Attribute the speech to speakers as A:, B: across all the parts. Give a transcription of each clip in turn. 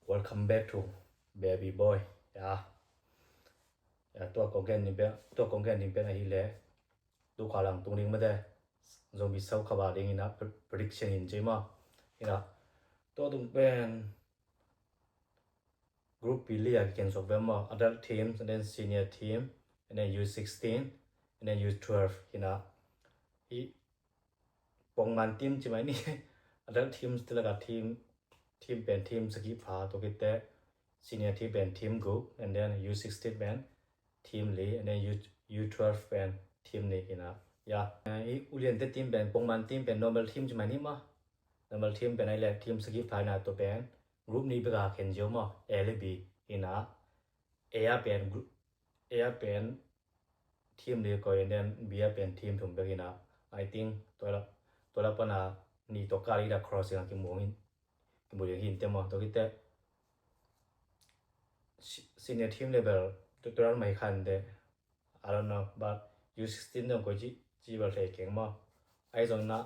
A: Welcome back to Baby Boy ตัวกองแกนนี่เป็นอะไรแหละดูขวาหลังตรงนี้มาได้ซอมบี้เซาขบาเองนะ prediction เห็นใช่มั้ยนะตัวตรงเป็น group B เรียกกันสอบแบบว่า adult team and then senior team and then U16 and then U12 นะอีปองมันทีมใช่มั้ยนี่ adult team แต่ละทีมเป็นทีมสกีฟ้าตัวกิเต senior team เป็นทีม group and then U16 เป็นทีมลี and then U12 เป็นทีมนี้นะอีอุเรียนแต่ทีมเป็นปองมันทีมเป็น normal team ใช่มั้ยนี่มั้ย normal team เป็นอะไรทีมสกีฟ้านะตัวเป็น group นี้เป็นการแข่งเยอะมั้ย A และ B นะ A เป็นทีมนี้ก็ and then B เป็นทีมถุงเบกินะ I think ตัวละปนะนี่ตัวการีดา cross กันกี่โมงบ่ยังเห็นแต่มั้ยตัวกิเต senior team level ตัวนั้นไม่คันเด้ I don't know but U16 ต้องก็จีบ่ได้เก่งมั้ยไอ้จังนะ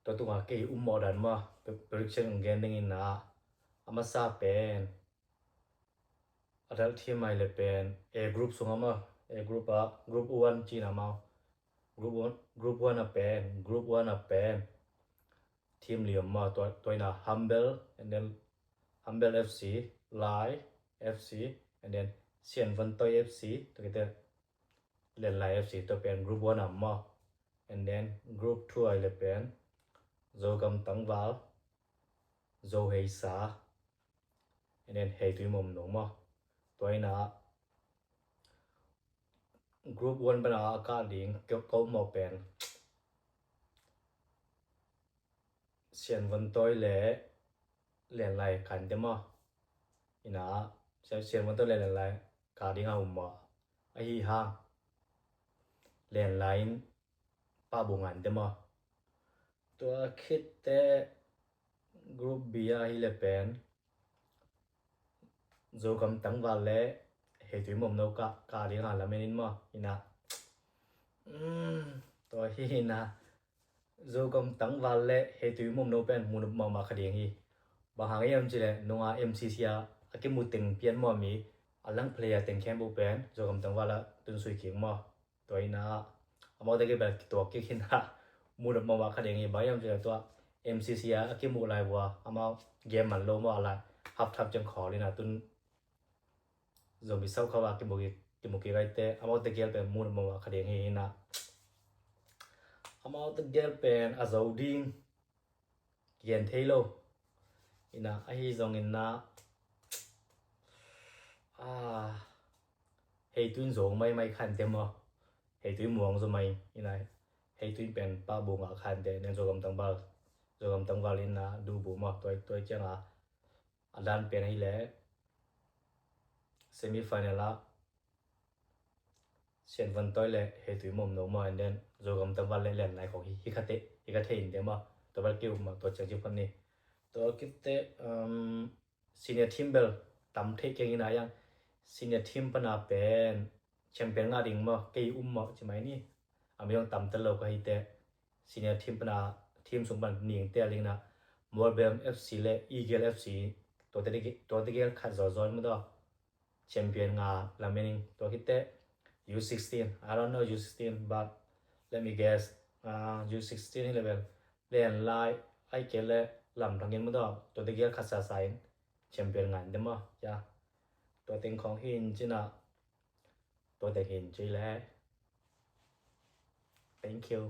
A: ตัวว่าเกยมอดันมั้ย prediction ของแกนนี่นะอามาซาเป็น adult team ไม่เลยเป็น A group ส่งมา A group group 1จีนะมั้ย group 1เป็น group 1เป็นทีมเหลี่ยมมาตัวน่ะ Humble and then Humble FC Lai FC and then เซียนวันต้อย FC ตัวกิเตเล่น Lai FC ตัวเป็น group 1น่ะมา and then group 2เลยเป็น Zogam Tangwal Zo Heisa and then Hei Tui Mom นงมาตัวน่ะ group 1เป็นอากาศดิงเกี่ยวกับมาเป็นเซียนวันต้อยและเล่นไลคันเดมอีนะเซียนวันต้อยเล่นไลกาดิงเอามาไอ้ห่างเล่นไลน์ป้าบุงันเดมตัวคิดแต่กรุ๊ป B ฮิเลเป็นโจกำตังวาเลเฮตุยมอมโนกาดิงหาละเมนินมาอีนะตัวฮีนะโจกำตังวาเลเฮตุยมอมโนเป็นมูนมาคดีฮีบางหางยามจิเลนงา MCC อากิมุติงเปียนมามีอลังเพลย์ติงแคมบูเป็นโจกำตังวาละตุนสุยเขียงมาตัวอีนะอมอตะเกแบบตัวกิคินะมูนมาคดีฮีบางยามจิเลตัว MCC อากิมุไลวัวอมอเกมมันโลมาอะไรฮับทับจังขอเลยนะตุนโจมิเซาเขาว่ากิมุกิไรเตอมอตะเกเป็นมูนมาคดีฮีนะอมอตะเกเป็นอาซาดิงเกียนเทโลอีนะไอ้จงอินนะเฮตุนจงไม่คันเต็มเฮตุนมวงจะไม่อีนะเฮตุนเป็นป้าบุงคันเตเนโจกำตังบาลินนะดูบุมาตัวเจ้าอันดันเป็นให้แล้วsemi final ละเซียนวันต้อยและเฮตุนมอมโนมาand then โจกำตังบาลินแลนไหนของฮิคาเตอินเดมาตัวบัลกิวมาตัวเจ้าจิพันนี่ตัวคิดแต่senior team เบลตำเทเก่งนะยัง senior team ปนาเป็นแชมเปี้ยนงาดิงมาเกยมาใช่ไหมนี่ไม่ต้องตำตลกก็ให้แต่ senior team ปนาทีมสมบัติหนิงเตะลิงนะ Morbem FC และ Eagle FC ตัวเตะขัดจอมาตัวแชมเปี้ยนงาลาเมนิงตัวคิดแต่ U16 I don't know U16 but let me guess U16 level เล่นไลน์ไอเกลและลำทางเงินมาตัวเตะขัดสาสายแชมเปี้ยนงานเดมตัวเต็งของหินจินะตัวเต็งหินจีแล้ว thank you